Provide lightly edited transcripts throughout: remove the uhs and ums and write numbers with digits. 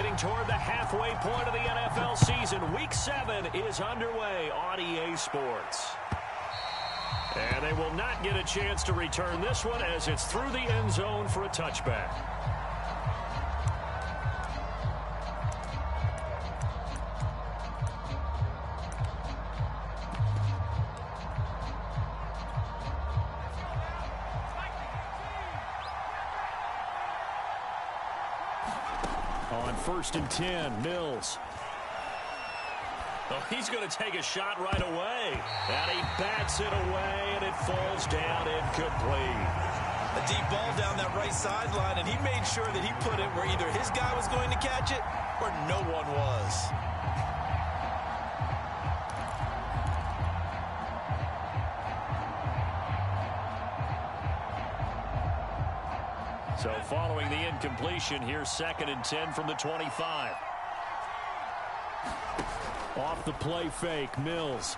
Getting toward the halfway point of the NFL season. Week 7 is underway on EA Sports. And they will not get a chance to return this one as it's through the end zone for a touchback. On 1st and 10, Mills. Oh, he's going to take a shot right away. And he bats it away, and it falls down incomplete. A deep ball down that right sideline, and he made sure that he put it where either his guy was going to catch it or no one was. So following the incompletion, here's 2nd and 10 from the 25. Off the play fake, Mills.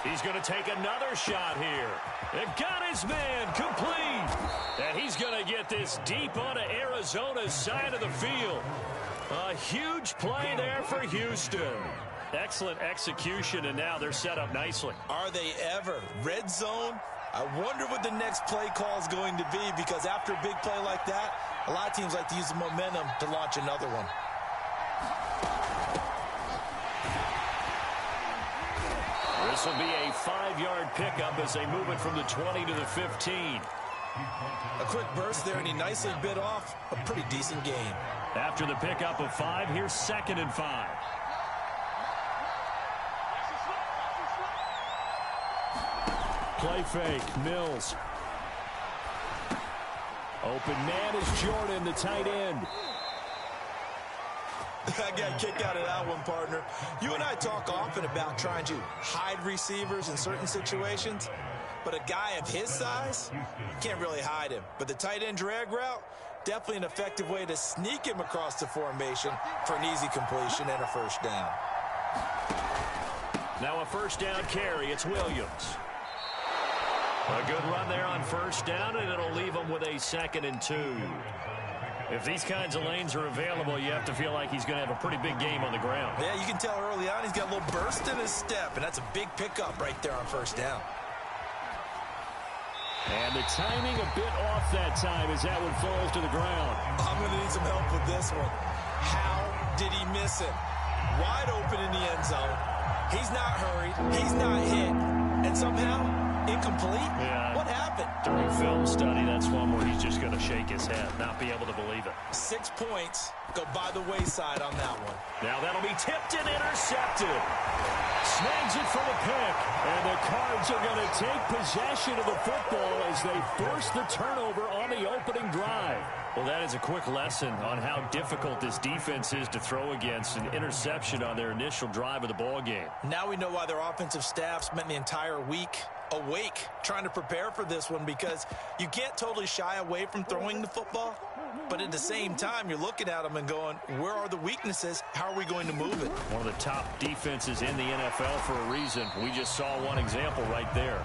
He's going to take another shot here. They've got his man complete. And he's going to get this deep onto Arizona's side of the field. A huge play there for Houston. Excellent execution, and now they're set up nicely. Are they ever? Red zone? I wonder what the next play call is going to be, because after a big play like that, a lot of teams like to use the momentum to launch another one. This will be a 5-yard pickup as they move it from the 20 to the 15. A quick burst there, and he nicely bit off a pretty decent game. After the pickup of 5, here's 2nd and 5. Play fake, Mills. Open man is Jordan, the tight end. I got a kick out of that one, partner. You and I talk often about trying to hide receivers in certain situations, but a guy of his size, you can't really hide him. But the tight end drag route, definitely an effective way to sneak him across the formation for an easy completion and a first down. Now a first down carry, it's Williams. A good run there on first down, and it'll leave him with a 2nd and 2. If these kinds of lanes are available, you have to feel like he's going to have a pretty big game on the ground. Yeah, you can tell early on he's got a little burst in his step, and that's a big pickup right there on first down. And the timing a bit off that time as that one falls to the ground. I'm going to need some help with this one. How did he miss it? Wide open in the end zone. He's not hurried. He's not hit. And somehow, incomplete? Yeah. What happened? During film study, that's one where he's just going to shake his head, not be able to believe it. 6 points go by the wayside on that one. Now that'll be tipped and intercepted. Snags it for the pick. And the Cards are going to take possession of the football as they force the turnover on the opening drive. Well, that is a quick lesson on how difficult this defense is to throw against. An interception on their initial drive of the ball game. Now we know why their offensive staff spent the entire week awake trying to prepare for this one, because you can't totally shy away from throwing the football, but at the same time you're looking at them and going, where are the weaknesses? How are we going to move it? One of the top defenses in the NFL for a reason. We just saw one example right there.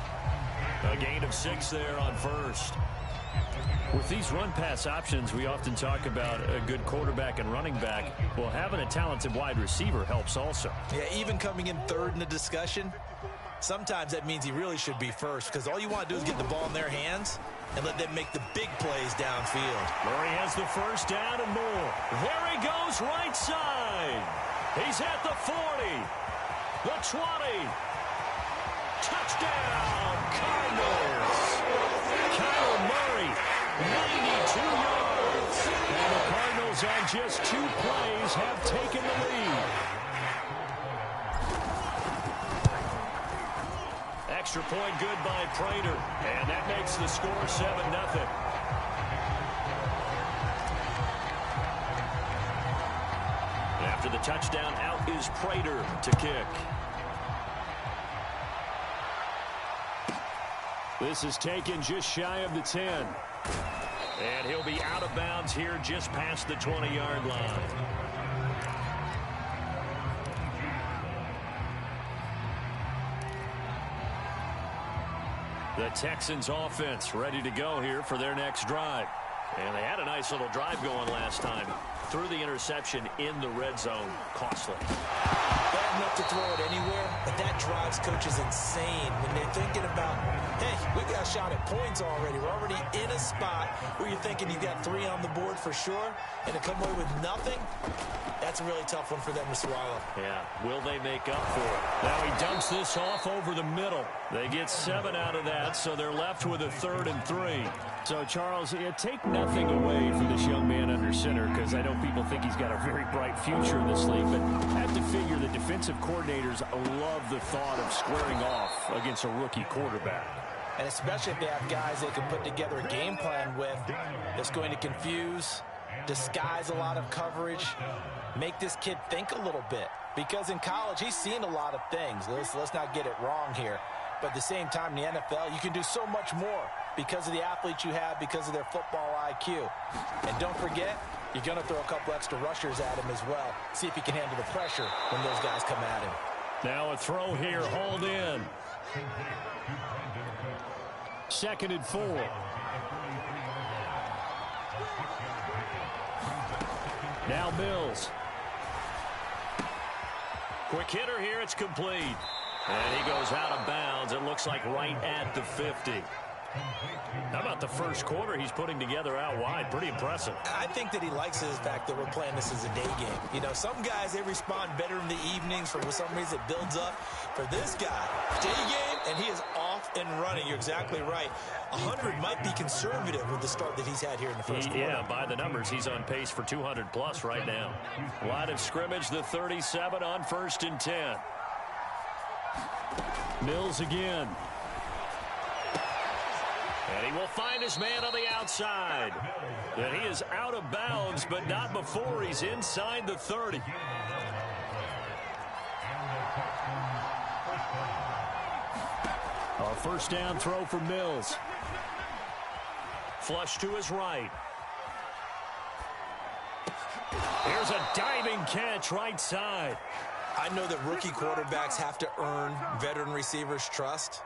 A gain of 6 there on first. With these run-pass options, we often talk about a good quarterback and running back. Well, having a talented wide receiver helps also. Yeah, even coming in third in the discussion, sometimes that means he really should be first, because all you want to do is get the ball in their hands and let them make the big plays downfield. Murray has the first down and more. There he goes, right side. He's at the 40, the 20. Touchdown, Cardinals. Kyler Murray, 92 yards. And the Cardinals on just 2 plays have taken the lead. Extra point good by Prater. And that makes the score 7-0. After the touchdown, out is Prater to kick. This is taken just shy of the 10. And he'll be out of bounds here just past the 20-yard line. The Texans offense ready to go here for their next drive. And they had a nice little drive going last time. Threw the interception in the red zone. Costly. Bad enough to throw it anywhere, but that drives coaches insane when they're thinking about, hey, we got a shot at points already. We're already in a spot where you're thinking you got 3 on the board for sure, and to come away with nothing, that's a really tough one for them to swallow. Yeah, will they make up for it? Now he dumps this off over the middle. They get 7 out of that, so they're left with a 3rd and 3. So, Charles, take nothing away from this young man under center, because I know people think he's got a very bright future in this league, but I have to figure the defensive coordinators love the thought of squaring off against a rookie quarterback. And especially if they have guys they can put together a game plan with that's going to confuse, disguise a lot of coverage, make this kid think a little bit. Because in college, he's seen a lot of things. Let's not get it wrong here. But at the same time, in the NFL, you can do so much more because of the athletes you have, because of their football IQ. And don't forget, you're going to throw a couple extra rushers at him as well. See if he can handle the pressure when those guys come at him. Now a throw here, hauled in. 2nd and 4. Now Mills. Quick hitter here, it's complete. And he goes out of bounds. It looks like right at the 50. How about the first quarter he's putting together out wide? Pretty impressive. I think that he likes the fact that we're playing this as a day game. You know, some guys, they respond better in the evenings. For some reason, it builds up. For this guy, day game, and he is off and running. You're exactly right. 100 might be conservative with the start that he's had here in the first quarter. Yeah, by the numbers, he's on pace for 200-plus right now. Line of scrimmage, the 37 on 1st and 10. Mills again. And he will find his man on the outside. And he is out of bounds, but not before he's inside the 30. A first down throw for Mills. Flush to his right. Here's a diving catch right side. I know that rookie quarterbacks have to earn veteran receivers' trust.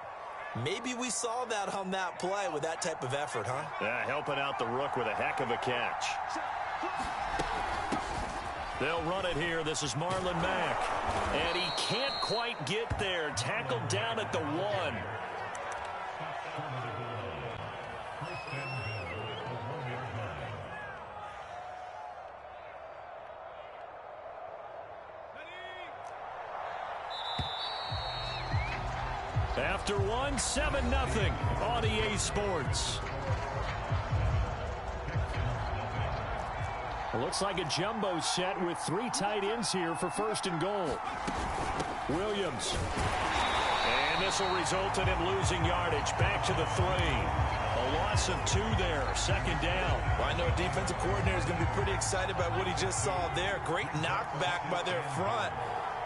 Maybe we saw that on that play with that type of effort, huh? Yeah, helping out the rook with a heck of a catch. They'll run it here. This is Marlon Mack. And he can't quite get there. Tackled down at the 1. After 1, 7-0 on EA Sports. It looks like a jumbo set with 3 tight ends here for 1st and goal. Williams. And this will result in him losing yardage. Back to the 3. A loss of 2 there. 2nd down. Well, I know a defensive coordinator is going to be pretty excited about what he just saw there. Great knockback by their front.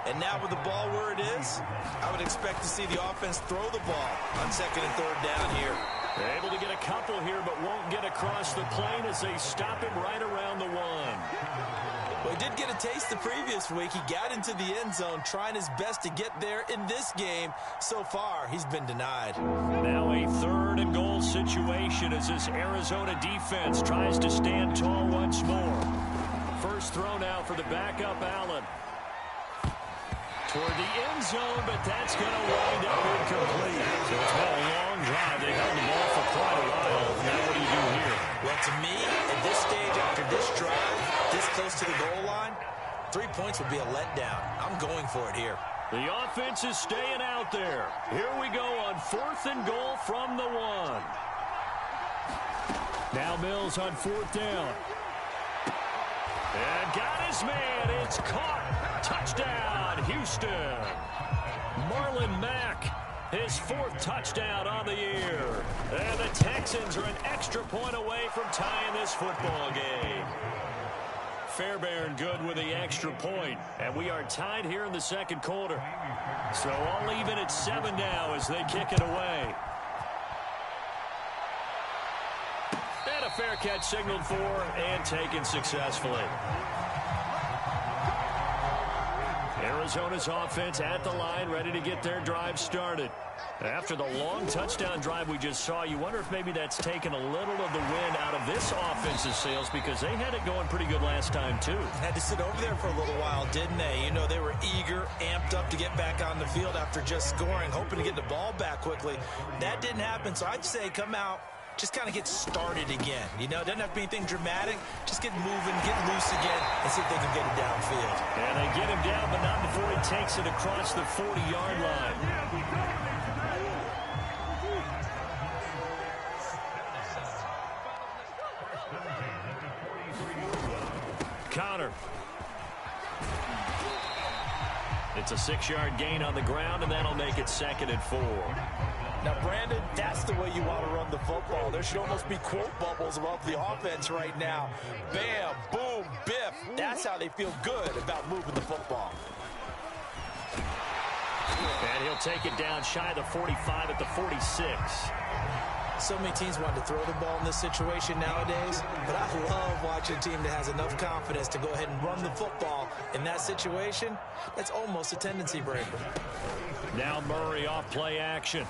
And now with the ball where it is, I would expect to see the offense throw the ball on 2nd and 3rd down here. They're able to get a couple here, but won't get across the plane as they stop him right around the 1. Well, he did get a taste the previous week. He got into the end zone, trying his best to get there in this game. So far, he's been denied. Now a 3rd and goal situation as this Arizona defense tries to stand tall once more. First throw now for the backup Allen. Toward the end zone, but that's going to wind up incomplete. So it's been a long drive. They held the ball for quite a while. Now what do you do here? Well, to me, at this stage, after this drive, this close to the goal line, 3 points would be a letdown. I'm going for it here. The offense is staying out there. Here we go on 4th and goal from the 1. Now Mills on 4th down. And got his man. It's caught. Touchdown, Houston. Marlon Mack, his 4th touchdown on the year. And the Texans are an extra point away from tying this football game. Fairbairn good with the extra point. And we are tied here in the 2nd quarter. So all even at 7 now as they kick it away. And a fair catch signaled for and taken successfully. Arizona's offense at the line, ready to get their drive started. After the long touchdown drive we just saw, you wonder if maybe that's taken a little of the wind out of this offense's sails, because they had it going pretty good last time, too. Had to sit over there for a little while, didn't they? You know, they were eager, amped up to get back on the field after just scoring, hoping to get the ball back quickly. That didn't happen, so I'd say come out, just kind of get started again. You know, it doesn't have to be anything dramatic. Just get moving, get loose again, and see if they can get it downfield. And they get him down, but not before he takes it across the 40-yard line. Conner. It's a 6-yard gain on the ground, and that'll make it 2nd and 4. Now, Brandon, that's the way you want to run the football. There should almost be quote bubbles above the offense right now. Bam, boom, biff. That's how they feel good about moving the football. And he'll take it down shy of the 45 at the 46. So many teams want to throw the ball in this situation nowadays, but I love watching a team that has enough confidence to go ahead and run the football in that situation. That's almost a tendency breaker. Now Murray off play action.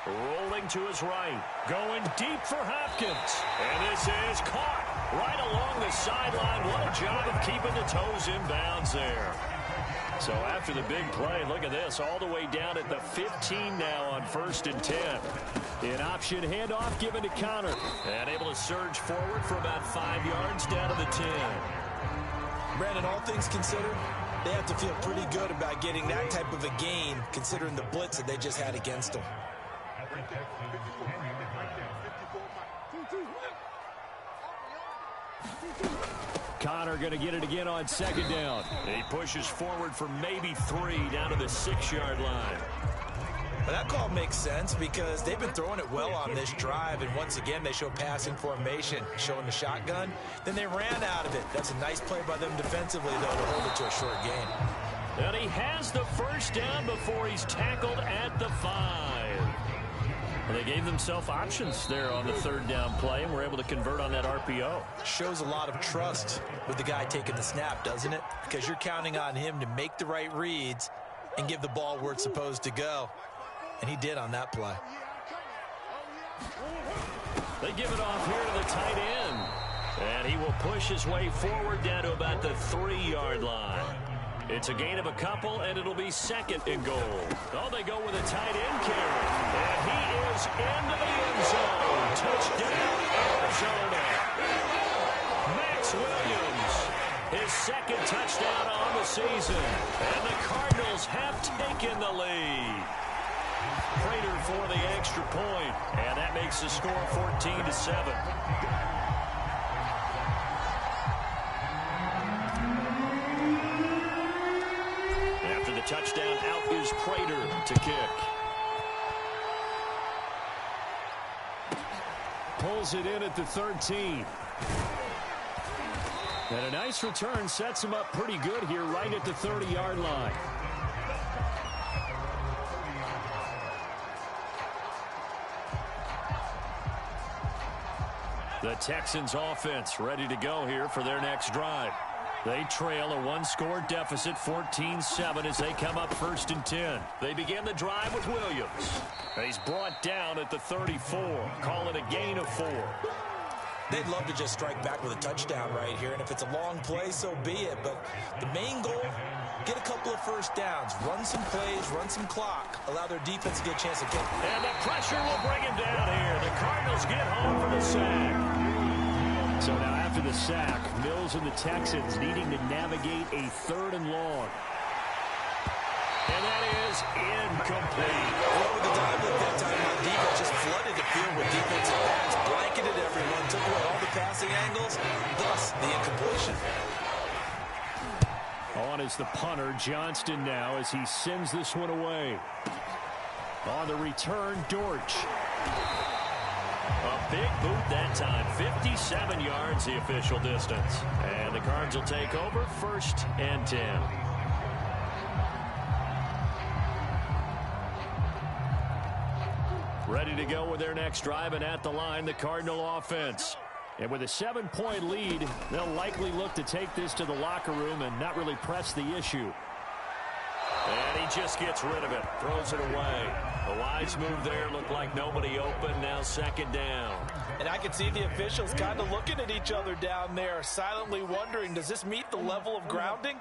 Rolling to his right. Going deep for Hopkins. And this is caught right along the sideline. What a job of keeping the toes in bounds there. So after the big play, look at this, all the way down at the 15 now on 1st and 10. An option handoff given to Conner. And able to surge forward for about 5 yards down to the 10. Brandon, all things considered, they have to feel pretty good about getting that type of a gain, considering the blitz that they just had against them. Conner going to get it again on 2nd down. He pushes forward for maybe 3 down to the 6-yard line. Well, that call makes sense because they've been throwing it well on this drive, and once again they show passing formation, showing the shotgun. Then they ran out of it. That's a nice play by them defensively, though, to hold it to a short gain. And he has the 1st down before he's tackled at the 5. Well, they gave themselves options there on the 3rd down play, and were able to convert on that RPO. Shows a lot of trust with the guy taking the snap, doesn't it? Because you're counting on him to make the right reads and give the ball where it's supposed to go. And he did on that play. They give it off here to the tight end. And he will push his way forward down to about the 3-yard line. It's a gain of a couple, and it'll be 2nd and goal. Oh, they go with a tight end carry. And he is into the end zone. Touchdown, Arizona. Max Williams, his 2nd touchdown on the season. And the Cardinals have taken the lead. Prater for the extra point, and that makes the score 14-7. After the touchdown, out is Prater to kick. Pulls it in at the 13. And a nice return sets him up pretty good here right at the 30-yard line. The Texans offense ready to go here for their next drive. They trail a 1-score deficit, 14-7, as they come up 1st and 10. They begin the drive with Williams. He's brought down at the 34. Call it a gain of 4. They'd love to just strike back with a touchdown right here, and if it's a long play, so be it. But the main goal, get a couple of 1st downs, run some plays, run some clock, allow their defense to get a chance to kick. And the pressure will bring him down here. The Cardinals get home for the sack. So now after the sack, Mills and the Texans needing to navigate a 3rd and long. And that is incomplete. Well, with the dive look that time, my defense just flooded the field with defensive backs, blanketed everyone, took away all the passing angles, thus the incompletion. On is the punter, Johnston now, as he sends this one away. On the return, Dortch. A big boot that time. 57 yards the official distance. And the Cards will take over 1st and 10. Ready to go with their next drive, and at the line, the Cardinal offense. And with a 7-point lead, they'll likely look to take this to the locker room and not really press the issue. And he just gets rid of it, throws it away. A wise move there, looked like nobody open, now second down. And I can see the officials kind of looking at each other down there, silently wondering, does this meet the level of grounding?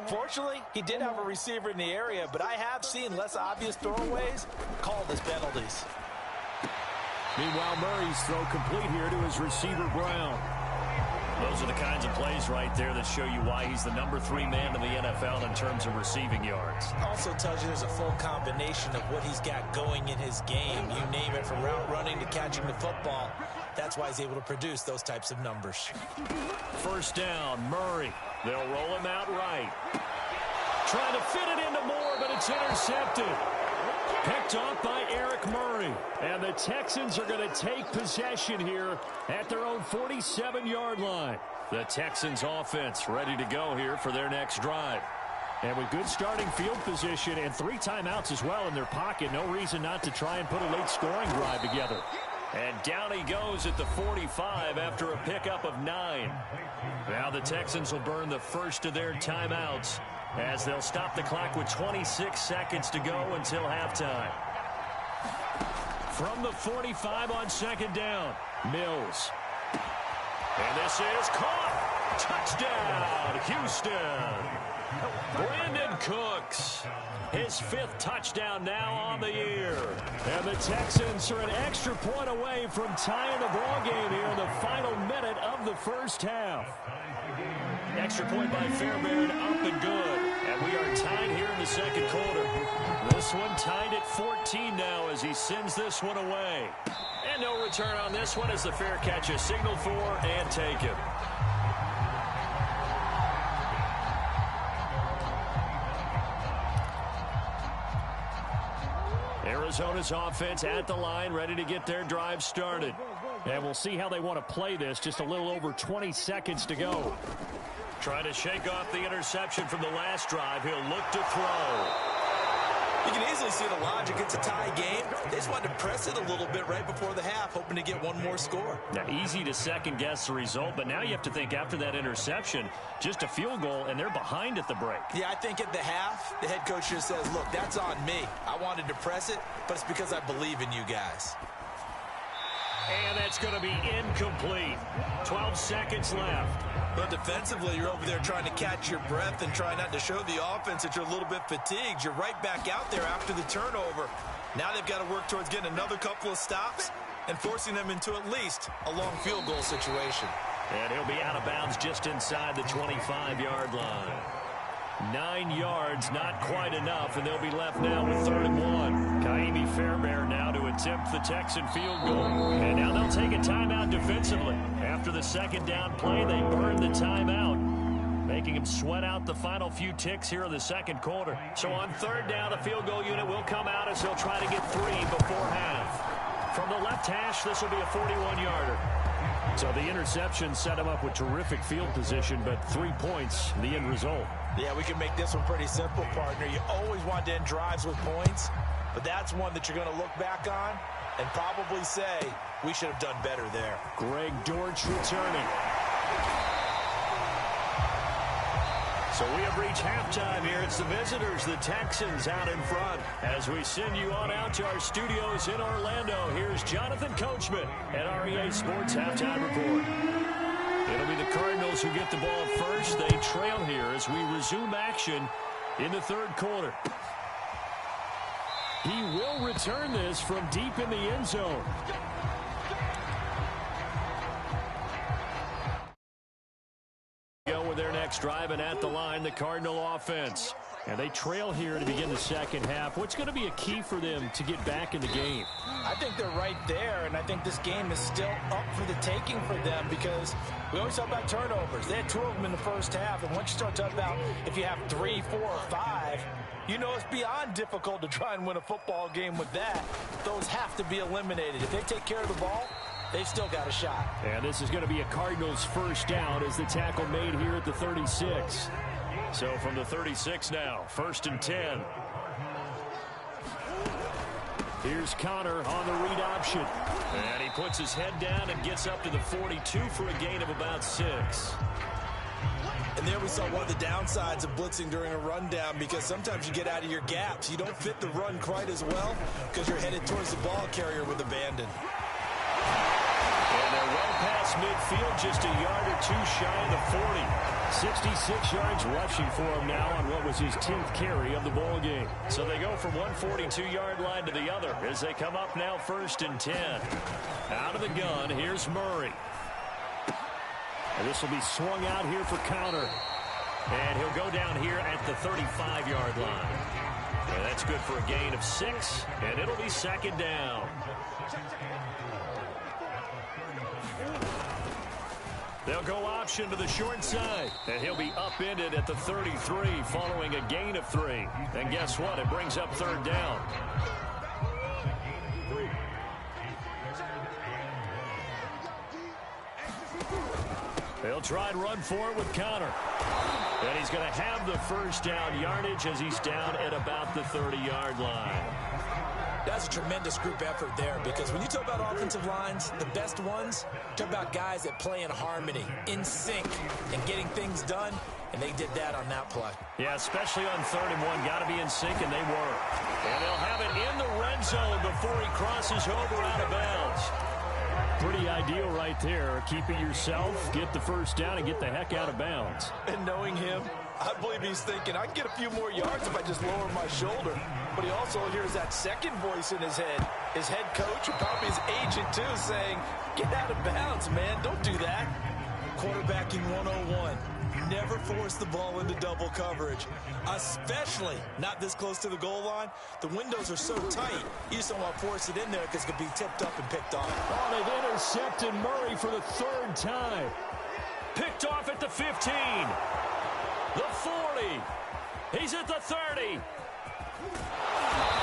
Fortunately, he did have a receiver in the area, but I have seen less obvious throwaways called as penalties. Meanwhile, Murray's throw complete here to his receiver, Brown. Those are the kinds of plays right there that show you why he's the number 3 man in the NFL in terms of receiving yards. Also tells you there's a full combination of what he's got going in his game. You name it, from route running to catching the football. That's why he's able to produce those types of numbers. First down, Murray. They'll roll him out right. Trying to fit it into Moore, but it's intercepted. Picked off by Eric Murray. And the Texans are going to take possession here at their own 47-yard line. The Texans offense ready to go here for their next drive. And with good starting field position and 3 timeouts as well in their pocket, no reason not to try and put a late scoring drive together. And down he goes at the 45 after a pickup of 9. Now the Texans will burn the first of their timeouts as they'll stop the clock with 26 seconds to go until halftime. From the 45 on second down, Mills. And this is caught. Touchdown, Houston. Brandon Cooks, his 5th touchdown now on the year. And the Texans are an extra point away from tying the ball game here in the final minute of the first half. Extra point by Fairbairn, up and good. And we are tied here in the second quarter. This one tied at 14 now as he sends this one away. And no return on this one as the fair catch is signaled for and taken. Arizona's offense at the line, ready to get their drive started. And we'll see how they want to play this. Just a little over 20 seconds to go. Trying to shake off the interception from the last drive. He'll look to throw. You can easily see the logic. It's a tie game. They just wanted to press it a little bit right before the half, hoping to get one more score. Now, easy to second-guess the result, but now you have to think after that interception, just a field goal, and they're behind at the break. Yeah, I think at the half, the head coach just says, look, that's on me. I wanted to press it, but it's because I believe in you guys. And that's going to be incomplete. 12 seconds left. But defensively, you're over there trying to catch your breath and try not to show the offense that you're a little bit fatigued. You're right back out there after the turnover. Now they've got to work towards getting another couple of stops and forcing them into at least a long field goal situation. And he'll be out of bounds just inside the 25-yard line. 9 yards, not quite enough, and they'll be left now with 3rd and 1. Ka'imi Fairbairn now to attempt the Texan field goal. And now they'll take a timeout defensively. After the second down play, they burn the timeout, making him sweat out the final few ticks here in the second quarter. So on 3rd down, the field goal unit will come out as they'll try to get 3 before half. From the left hash, this will be a 41-yarder. So the interception set him up with terrific field position, but 3 points, the end result. Yeah, we can make this one pretty simple, partner. You always want to end drives with points, but that's one that you're going to look back on and probably say, we should have done better there. Greg Dortch returning. So we have reached halftime here. It's the visitors, the Texans, out in front. As we send you on out to our studios in Orlando, here's Jonathan Coachman at REA Sports Halftime Report. It'll be the Cardinals who get the ball first. They trail here as we resume action in the 3rd quarter. He will return this from deep in the end zone. Go with their next drive, and at the line, the Cardinal offense. And they trail here to begin the second half. What's going to be a key for them to get back in the game? I think they're right there, and I think this game is still up for the taking for them because we always talk about turnovers. They had 2 of them in the first half, and once you start talking about if you have 3, 4, or 5, you know it's beyond difficult to try and win a football game with that. Those have to be eliminated. If they take care of the ball, they've still got a shot. And this is going to be a Cardinals first down as the tackle made here at the 36. So from the 36 now, 1st and 10. Here's Connor on the read option. And he puts his head down and gets up to the 42 for a gain of about 6. And there we saw one of the downsides of blitzing during a rundown, because sometimes you get out of your gaps. You don't fit the run quite as well because you're headed towards the ball carrier with abandon. And they're well past midfield, just a yard or two shy of the 40. 66 yards rushing for him now on what was his 10th carry of the ball game. So they go from one 42-yard line to the other as they come up now 1st and 10. Out of the gun, here's Murray. And this will be swung out here for counter. And he'll go down here at the 35-yard line. And that's good for a gain of 6, and it'll be 2nd down. They'll go option to the short side, and he'll be upended at the 33 following a gain of 3. And guess what? It brings up 3rd down. They'll try and run for it with counter. And he's going to have the 1st down yardage as he's down at about the 30-yard line. That's a tremendous group effort there, because when you talk about offensive lines, the best ones, talk about guys that play in harmony, in sync, and getting things done, and they did that on that play. Yeah, especially on 3rd and 1. Got to be in sync, and they were. And they'll have it in the red zone before he crosses over out of bounds. Pretty ideal right there. Keep it yourself, get the 1st down, and get the heck out of bounds. And knowing him, I believe he's thinking, I can get a few more yards if I just lower my shoulder. But he also hears that second voice in his head. His head coach, and probably his agent too, saying, get out of bounds, man. Don't do that. Quarterbacking 101. Never force the ball into double coverage, especially not this close to the goal line. The windows are so tight, you just don't want to force it in there because it could be tipped up and picked off. Oh, they've intercepted Murray for the 3rd time. Picked off at the 15. The 40. He's at the 30.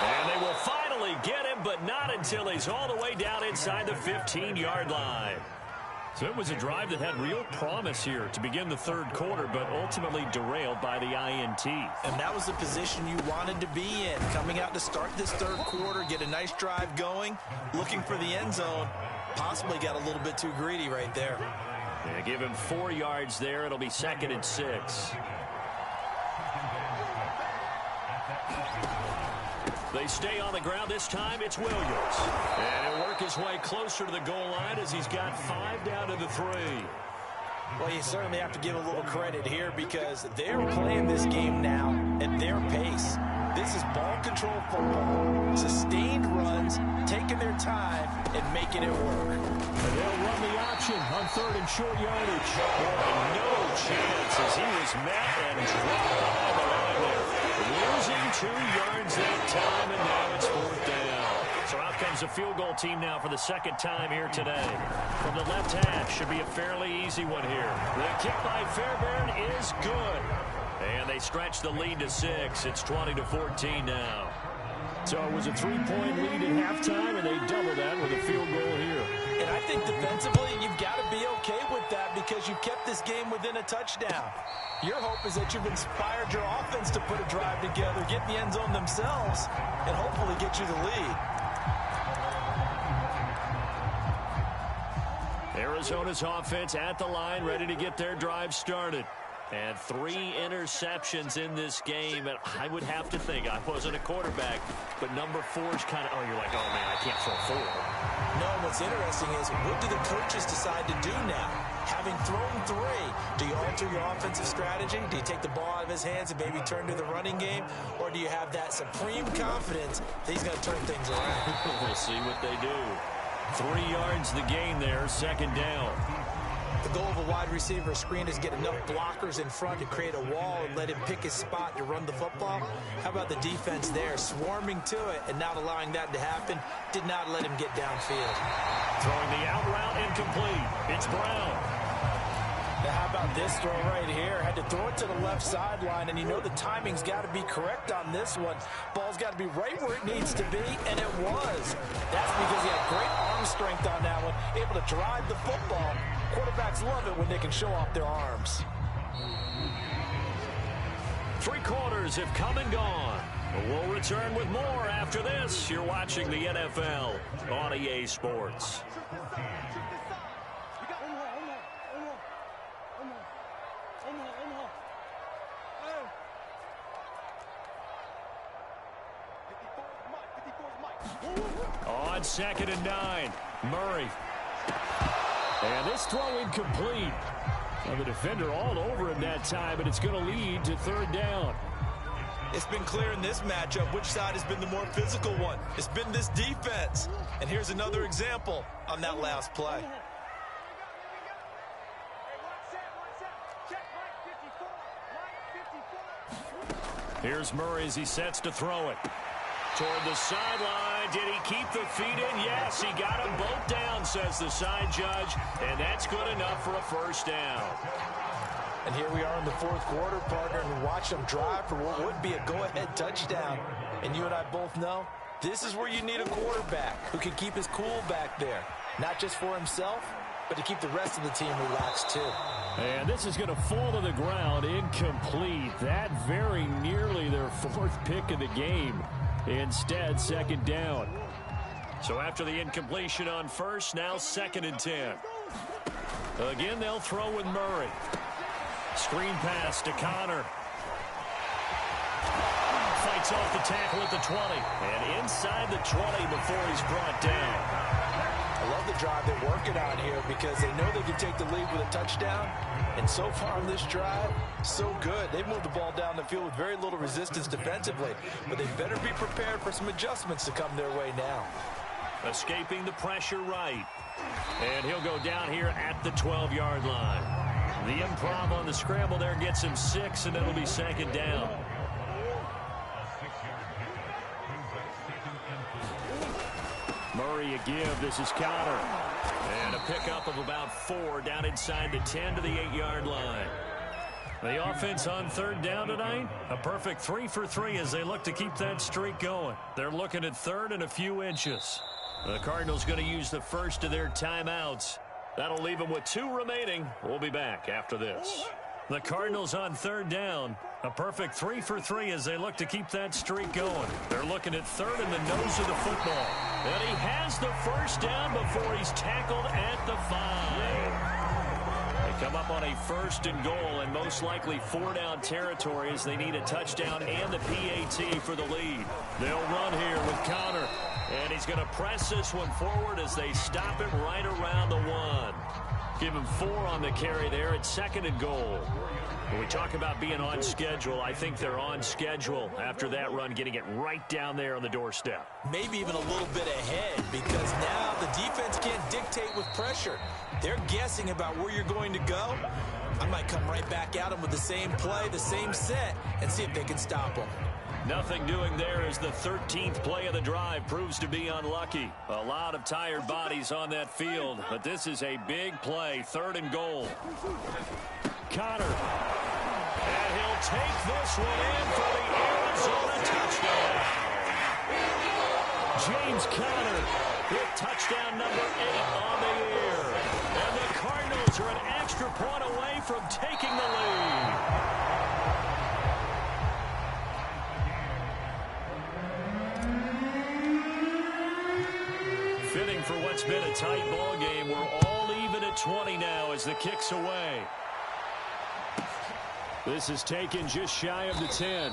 And they will finally get him, but not until he's all the way down inside the 15-yard line. So it was a drive that had real promise here to begin the 3rd quarter, but ultimately derailed by the INT. And that was the position you wanted to be in. Coming out to start this 3rd quarter, get a nice drive going, looking for the end zone. Possibly got a little bit too greedy right there. Yeah, give him 4 yards there. It'll be 2nd and 6. They stay on the ground. This time it's Williams. And he'll work his way closer to the goal line as he's got 5 down to the 3. Well, you certainly have to give a little credit here, because they're playing this game now at their pace. This is ball control football. Sustained runs, taking their time, and making it work. And they'll run the option on 3rd and short yardage. Boy, no chance as he was met and dropped behind the line there. Losing 2 yards that time, and now it's 4th down. So out comes a field goal team now for the 2nd time here today. From the left hash, should be a fairly easy one here. The kick by Fairbairn is good. And they stretch the lead to 6. It's 20-14 now. So it was a 3-point lead at halftime, and they double that with a field goal here. And I think defensively, you've got to be okay with that, because you've kept this game within a touchdown. Your hope is that you've inspired your offense to put a drive together, get in the end zone themselves, and hopefully get you the lead. Arizona's offense at the line, ready to get their drive started. And 3 interceptions in this game. And I would have to think, I wasn't a quarterback, but number 4 is kind of, oh, you're like, oh, man, I can't throw 4. No, what's interesting is, what do the coaches decide to do now? Having thrown 3, do you alter your offensive strategy? Do you take the ball out of his hands and maybe turn to the running game? Or do you have that supreme confidence that he's going to turn things around? We'll see what they do. 3 yards the gain there, 2nd down. The goal of a wide receiver screen is get enough blockers in front to create a wall and let him pick his spot to run the football. How about the defense there, swarming to it and not allowing that to happen? Did not let him get downfield. Throwing the out route incomplete. It's Brown. Now how about this throw right here? Had to throw it to the left sideline, and you know the timing's got to be correct on this one. Ball's got to be right where it needs to be, and it was. That's because he had great arm strength on that one, able to drive the football. Quarterbacks love it when they can show off their arms. 3 quarters have come and gone. We'll return with more after this. You're watching the NFL on EA Sports. on 2nd and 9. Murray. And this throw incomplete. Well, the defender all over him that time, and it's going to lead to 3rd down. It's been clear in this matchup which side has been the more physical one. It's been this defense. And here's another example on that last play. Here's Murray as he sets to throw it. Toward the sideline. Did he keep the feet in? Yes, he got them both down, says the side judge. And that's good enough for a 1st down. And here we are in the 4th quarter, partner, and watch them drive for what would be a go-ahead touchdown. And you and I both know this is where you need a quarterback who can keep his cool back there. Not just for himself, but to keep the rest of the team relaxed too. And this is going to fall to the ground incomplete. That very nearly their 4th pick of the game. Instead, 2nd down. So after the incompletion on 1st, now 2nd and 10. Again, they'll throw with Murray. Screen pass to Connor. Fights off the tackle at the 20. And inside the 20 before he's brought down. I love the drive they're working on here because they know they can take the lead with a touchdown. And so far on this drive, so good. They've moved the ball down the field with very little resistance defensively. But they better be prepared for some adjustments to come their way now. Escaping the pressure right. And he'll go down here at the 12-yard line. The improv on the scramble there gets him 6, and it'll be 2nd down. Murray a give. This is Connor. And a pickup of about 4 down inside the 10 to the 8-yard line. The offense on 3rd down tonight, a perfect 3 for 3 as they look to keep that streak going. They're looking at 3rd and a few inches. The Cardinals going to use the first of their timeouts. That'll leave them with 2 remaining. We'll be back after this. The Cardinals on 3rd down. A perfect 3 for 3 as they look to keep that streak going. They're looking at 3rd and the nose of the football. And he has the 1st down before he's tackled at the 5. They come up on a 1st and goal and most likely 4-down territory as they need a touchdown and the PAT for the lead. They'll run here with Connor. And he's going to press this one forward as they stop him right around the 1. Give him 4 on the carry there at 2nd and goal. When we talk about being on schedule, I think they're on schedule after that run, getting it right down there on the doorstep. Maybe even a little bit ahead because now the defense can't dictate with pressure. They're guessing about where you're going to go. I might come right back at them with the same play, the same set, and see if they can stop them. Nothing doing there as the 13th play of the drive proves to be unlucky. A lot of tired bodies on that field, but this is a big play, 3rd and goal. Connor. And he'll take this one in for the Arizona touchdown. James Conner with touchdown number 8 on the year. And the Cardinals are an extra point away from taking the lead. Fitting for what's been a tight ball game. We're all even at 20 now as the kick's away. This is taken just shy of the 10.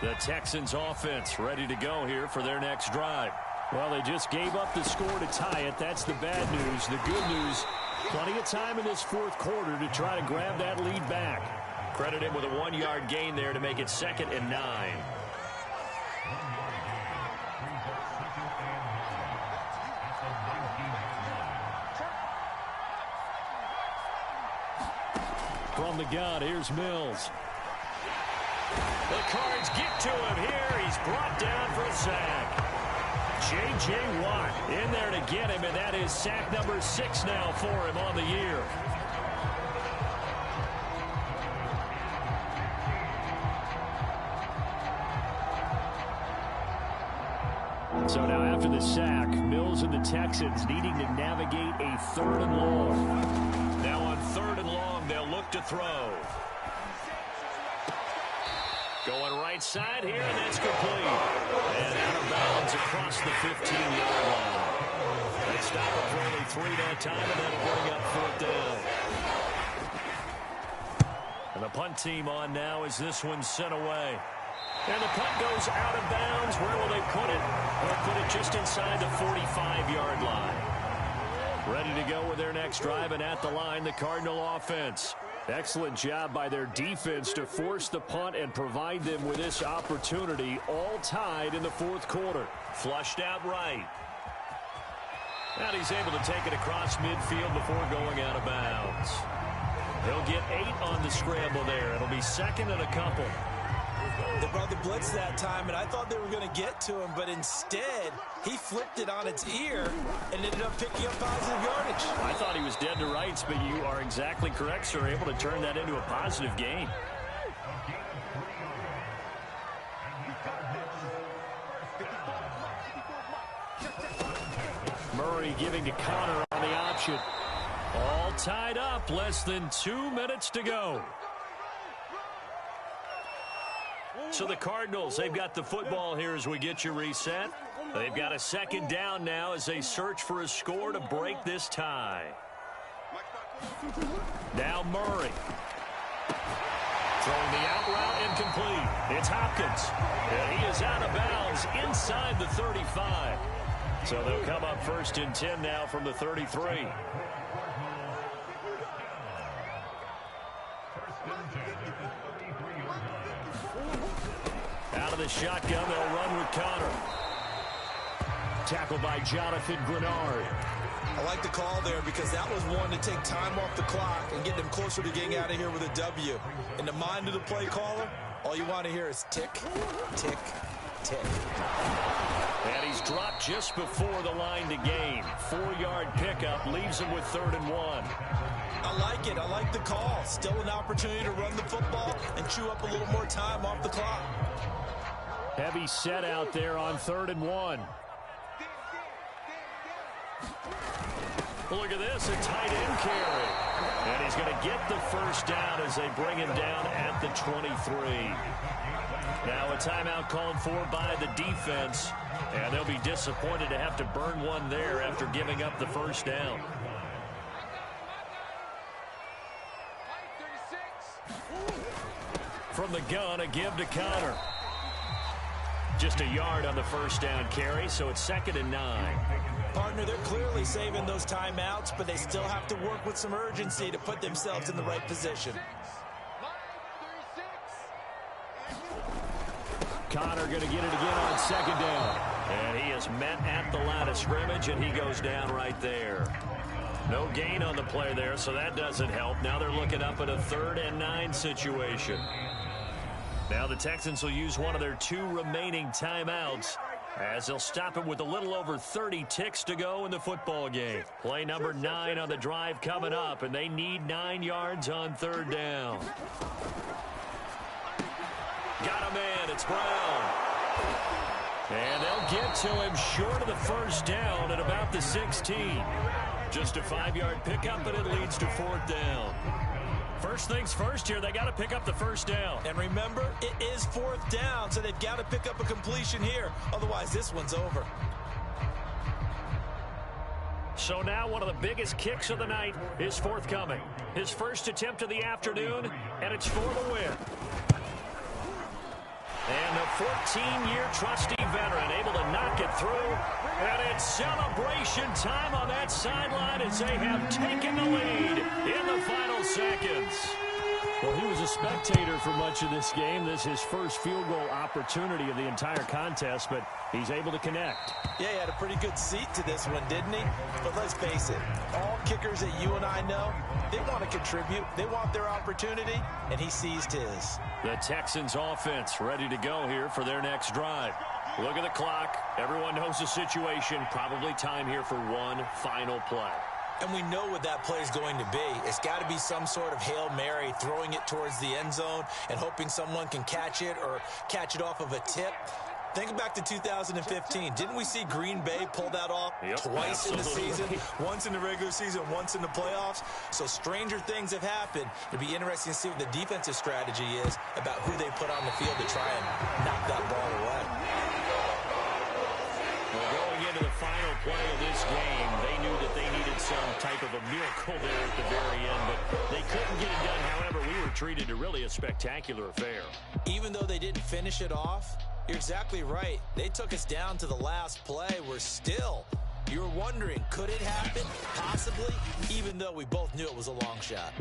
The Texans offense ready to go here for their next drive. Well, they just gave up the score to tie it. That's the bad news. The good news, plenty of time in this 4th quarter to try to grab that lead back. Credit him with a 1-yard gain there to make it 2nd and 9. From the gun, here's Mills. The Cards get to him here. He's brought down for a sack. J.J. Watt in there to get him, and that is sack number 6 now for him on the year. So now after the sack, Mills and the Texans needing to navigate a 3rd and long. Now on 3rd and long, they'll look to throw. Going right side here, and that's complete. And out of bounds across the 15-yard line. They stop it for only 3 that time, and that'll bring up 4th down. And the punt team on now as this one's sent away. And the punt goes out of bounds. Where will they put it? They'll put it just inside the 45-yard line. Ready to go with their next drive, and at the line, the Cardinal offense. Excellent job by their defense to force the punt and provide them with this opportunity, all tied in the 4th quarter. Flushed out right. And he's able to take it across midfield before going out of bounds. He'll get 8 on the scramble there. It'll be 2nd and a couple. They brought the blitz that time, and I thought they were going to get to him, but instead, he flipped it on its ear and ended up picking up positive yardage. I thought he was dead to rights, but you are exactly correct, sir. Able to turn that into a positive gain. Murray giving to Connor on the option. All tied up, less than 2 minutes to go. So the Cardinals, they've got the football here as we get you reset. They've got a 2nd down now as they search for a score to break this tie. Now Murray. Throwing the out route incomplete. It's Hopkins. And he is out of bounds inside the 35. So they'll come up 1st and 10 now from the 33. Out of the shotgun, they'll run with Connor. Tackled by Jonathan Grenard. I like the call there because that was one to take time off the clock and get them closer to getting out of here with a W. In the mind of the play caller, all you want to hear is tick, tick, tick. And he's dropped just before the line to gain. 4-yard pickup leaves him with 3rd and 1. I like it. I like the call. Still an opportunity to run the football and chew up a little more time off the clock. Heavy set out there on 3rd and 1. Look at this, a tight end carry. And he's going to get the 1st down as they bring him down at the 23. Now a timeout called for by the defense. And they'll be disappointed to have to burn one there after giving up the 1st down. From the gun, a give to Connor. Just a yard on the 1st down carry, so it's 2nd and 9. Partner, they're clearly saving those timeouts, but they still have to work with some urgency to put themselves in the right position. Connor going to get it again on 2nd down. And he is met at the line of scrimmage, and he goes down right there. No gain on the play there, so that doesn't help. Now they're looking up at a 3rd and 9 situation. Now the Texans will use one of their 2 remaining timeouts as they'll stop it with a little over 30 ticks to go in the football game. Play number 9 on the drive coming up, and they need 9 yards on 3rd down. Got a man, it's Brown. And they'll get to him short of the 1st down at about the 16. Just a 5-yard pickup, but it leads to 4th down. First things first here, they got to pick up the 1st down. And remember, it is 4th down, so they've got to pick up a completion here. Otherwise, this one's over. So now one of the biggest kicks of the night is forthcoming. His first attempt of the afternoon, and it's for the win. And the 14-year trusty veteran able to knock it through. And it's celebration time on that sideline as they have taken the lead in the final seconds. Well, he was a spectator for much of this game. This is his first field goal opportunity of the entire contest, but he's able to connect. Yeah, he had a pretty good seat to this one, didn't he? But let's face it, all kickers that you and I know, they want to contribute. They want their opportunity, and he seized his. The Texans offense ready to go here for their next drive. Look at the clock. Everyone knows the situation. Probably time here for one final play. And we know what that play is going to be. It's got to be some sort of Hail Mary, throwing it towards the end zone and hoping someone can catch it or catch it off of a tip. Think back to 2015. Didn't we see Green Bay pull that off twice in the season? Once in the regular season, once in the playoffs. So stranger things have happened. It'd be interesting to see what the defensive strategy is about who they put on the field to try and knock that ball away. Well, going into the final play of this this game. They knew that they needed some type of a miracle there at the very end, but they couldn't get it done. However, we were treated to really a spectacular affair. Even though they didn't finish it off, you're exactly right. They took us down to the last play. You're wondering, could it happen? Possibly, even though we both knew it was a long shot.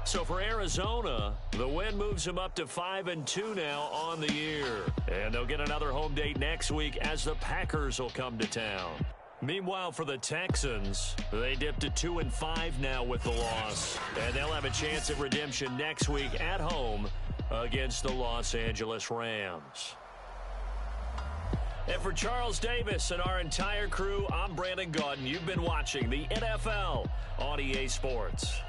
So for Arizona, the win moves them up to 5-2 now on the year. And they'll get another home date next week as the Packers will come to town. Meanwhile, for the Texans, they dipped to 2-5 now with the loss. And they'll have a chance at redemption next week at home against the Los Angeles Rams. And for Charles Davis and our entire crew, I'm Brandon Gaudin. You've been watching the NFL on EA Sports.